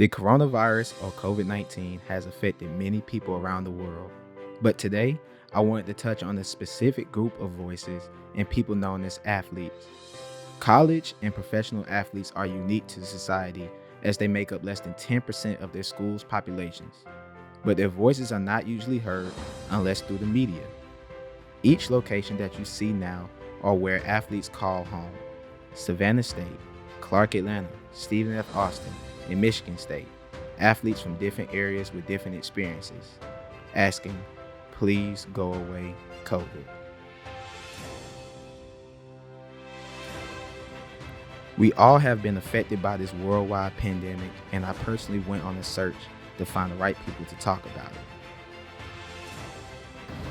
The coronavirus, or COVID-19, has affected many people around the world. But today, I wanted to touch on a specific group of voices and people known as athletes. College and professional athletes are unique to society as they make up less than 10% of their schools' populations. But their voices are not usually heard unless through the media. Each location that you see now are where athletes call home. Savannah State, Clark Atlanta, Stephen F. Austin, and Michigan State. Athletes from different areas with different experiences. Asking, please go away, COVID. We all have been affected by this worldwide pandemic, and I personally went on a search to find the right people to talk about it.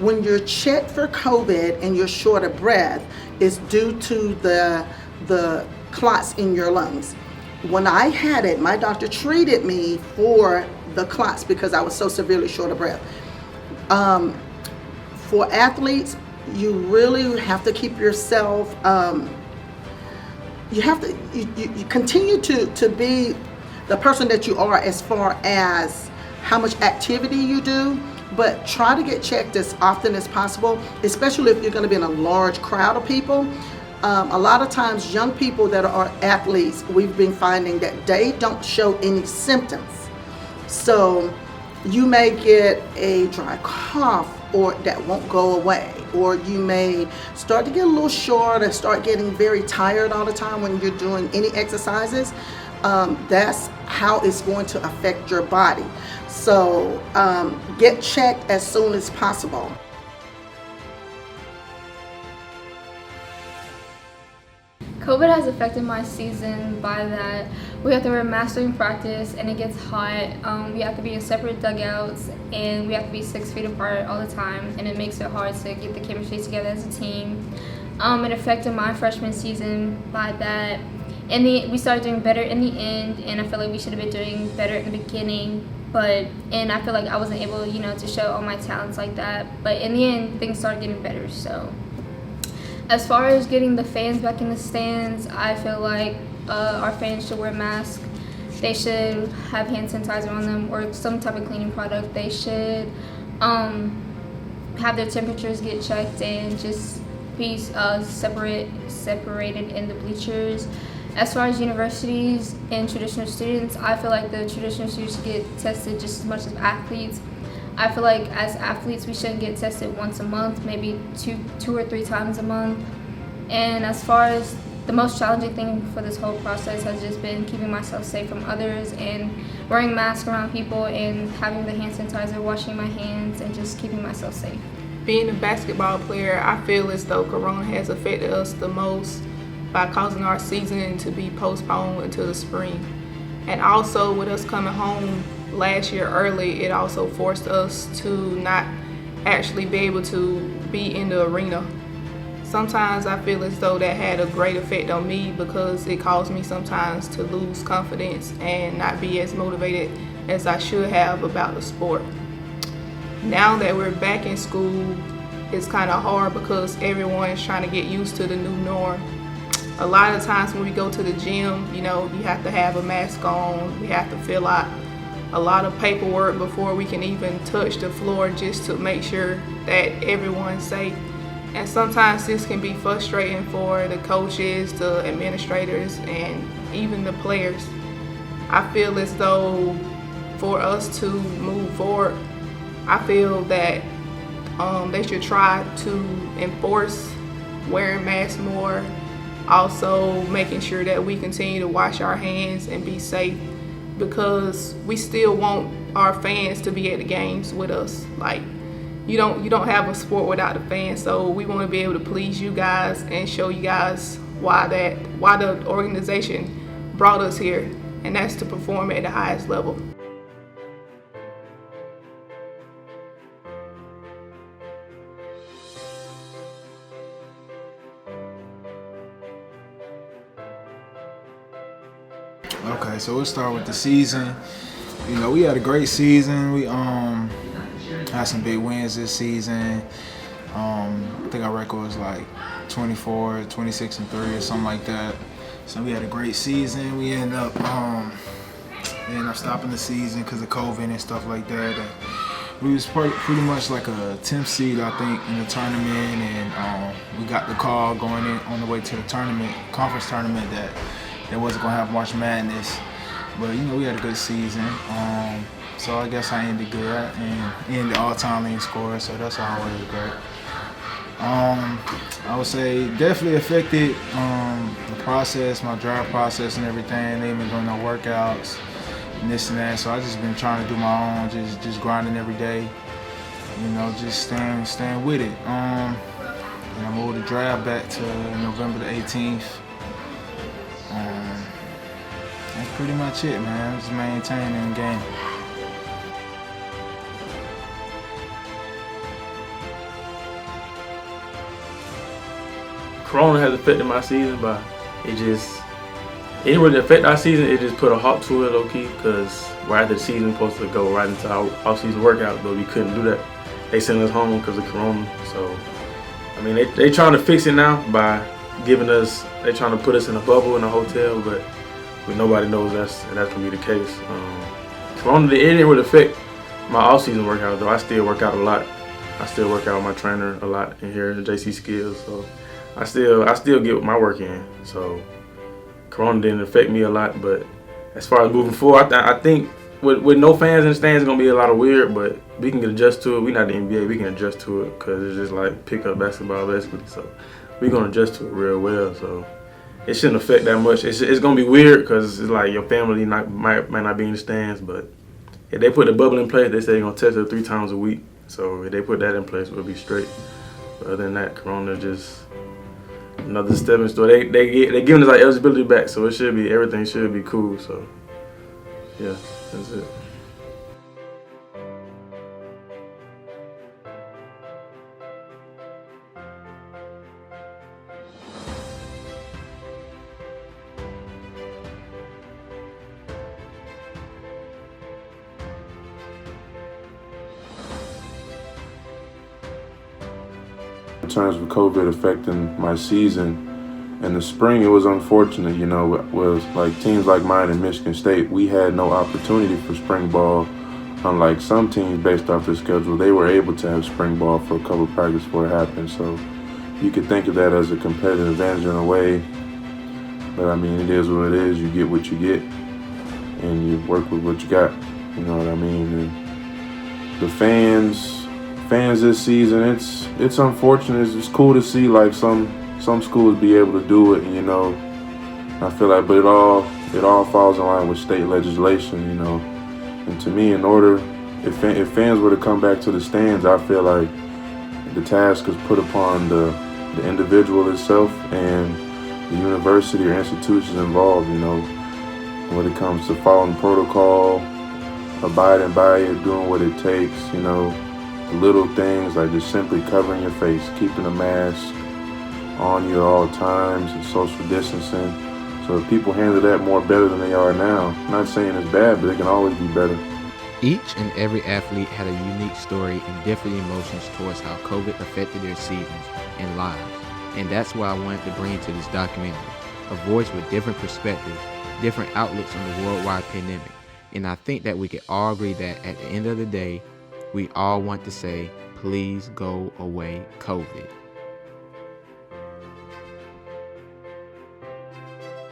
When you're checked for COVID and you're short of breath, it's due to the clots in your lungs. When I had it, my doctor treated me for the clots because I was so severely short of breath. For athletes, you really have to keep yourself, you continue to be the person that you are as far as how much activity you do, but try to get checked as often as possible, especially if you're going to be in a large crowd of people. A lot of times young people that are athletes, we've been finding that they don't show any symptoms. So you may get a dry cough or that won't go away, or you may start to get a little short and start getting very tired all the time when you're doing any exercises. That's how it's going to affect your body. So get checked as soon as possible. COVID has affected my season by that we have to wear masks during practice and it gets hot. We have to be in separate dugouts and we have to be 6 feet apart all the time, and it makes it hard to get the chemistry together as a team. It affected my freshman season by that. We started doing better in the end, and I feel like we should have been doing better at the beginning. And I feel like I wasn't able, to show all my talents like that. But in the end, things started getting better. So, as far as getting the fans back in the stands, I feel like our fans should wear masks. They should have hand sanitizer on them or some type of cleaning product. They should have their temperatures get checked and just be separated in the bleachers. As far as universities and traditional students, I feel like the traditional students should get tested just as much as athletes. I feel like as athletes, we shouldn't get tested once a month, maybe two or three times a month. And as far as the most challenging thing for this whole process has just been keeping myself safe from others and wearing masks around people and having the hand sanitizer, washing my hands, and just keeping myself safe. Being a basketball player, I feel as though Corona has affected us the most by causing our season to be postponed until the spring. And also with us coming home last year early, it also forced us to not actually be able to be in the arena. Sometimes I feel as though that had a great effect on me because it caused me sometimes to lose confidence and not be as motivated as I should have about the sport. Now that we're back in school, it's kind of hard because everyone is trying to get used to the new norm. A lot of times when we go to the gym, you have to have a mask on. We have to fill out a lot of paperwork before we can even touch the floor just to make sure that everyone's safe. And sometimes this can be frustrating for the coaches, the administrators, and even the players. I feel as though for us to move forward, I feel that they should try to enforce wearing masks more. Also making sure that we continue to wash our hands and be safe, because we still want our fans to be at the games with us. Like, you don't have a sport without the fans, so we want to be able to please you guys and show you guys why the organization brought us here, and that's to perform at the highest level. Okay, so we'll start with the season. We had a great season. We had some big wins this season. I think our record was like 24, 26 and 3 or something like that. So we had a great season. We ended up They ended up stopping the season because of COVID and stuff like that. And we was pretty much like a 10th seed, I think, in the tournament, and we got the call going in on the way to the tournament, conference tournament, that they wasn't gonna have March Madness. But we had a good season. So I guess I ended good and ended the all-time leading scorer. So that's always great. I would say definitely affected the process, my draft process and everything. They ain't been doing no workouts and this and that. So I just been trying to do my own, just grinding every day. Just staying with it. And I moved the draft back to November the 18th. That's pretty much it, man. Just maintaining the game. Corona has affected my season, but it didn't really affect our season. It just put a halt to it, low key, because right after the season, we supposed to go right into our off-season workout, but we couldn't do that. They sent us home because of Corona. So, I mean, they trying to fix it now by they trying to put us in a bubble in a hotel, but nobody knows that's gonna be the case. Corona, it didn't really affect my off-season workout though. I still work out a lot. I still work out with my trainer a lot in here in JC Skills. So I still get my work in. So Corona didn't affect me a lot, but as far as moving forward, I think with no fans in the stands, it's gonna be a lot of weird, but we can adjust to it. We not the NBA, we can adjust to it because it's just like pickup basketball basically. So we're gonna adjust to it real well. So it shouldn't affect that much. It's gonna be weird because it's like your family might not be in the stands, but if they put the bubble in place, they say they're gonna test it 3 times a week. So if they put that in place, we'll be straight. But other than that, Corona just another stepping stone. They giving us our eligibility back, so everything should be cool. So yeah, that's it. In terms of COVID affecting my season, in the spring it was unfortunate, was like teams like mine in Michigan State, we had no opportunity for spring ball. Unlike some teams based off their schedule, they were able to have spring ball for a couple of practices before it happened. So you could think of that as a competitive advantage in a way. But I mean, it is what it is. You get what you get and you work with what you got. You know what I mean? And the fans this season, it's unfortunate. It's cool to see like some schools be able to do it, and I feel like, but it all falls in line with state legislation, And to me, in order, if fans were to come back to the stands, I feel like the task is put upon the individual itself and the university or institutions involved, when it comes to following protocol, abiding by it, doing what it takes, little things like just simply covering your face, keeping a mask on you at all times, and social distancing. So if people handle that more better than they are now, I'm not saying it's bad, but it can always be better. Each and every athlete had a unique story and different emotions towards how COVID affected their seasons and lives. And that's why I wanted to bring to this documentary a voice with different perspectives, different outlooks on the worldwide pandemic. And I think that we could all agree that at the end of the day, we all want to say, please go away, COVID.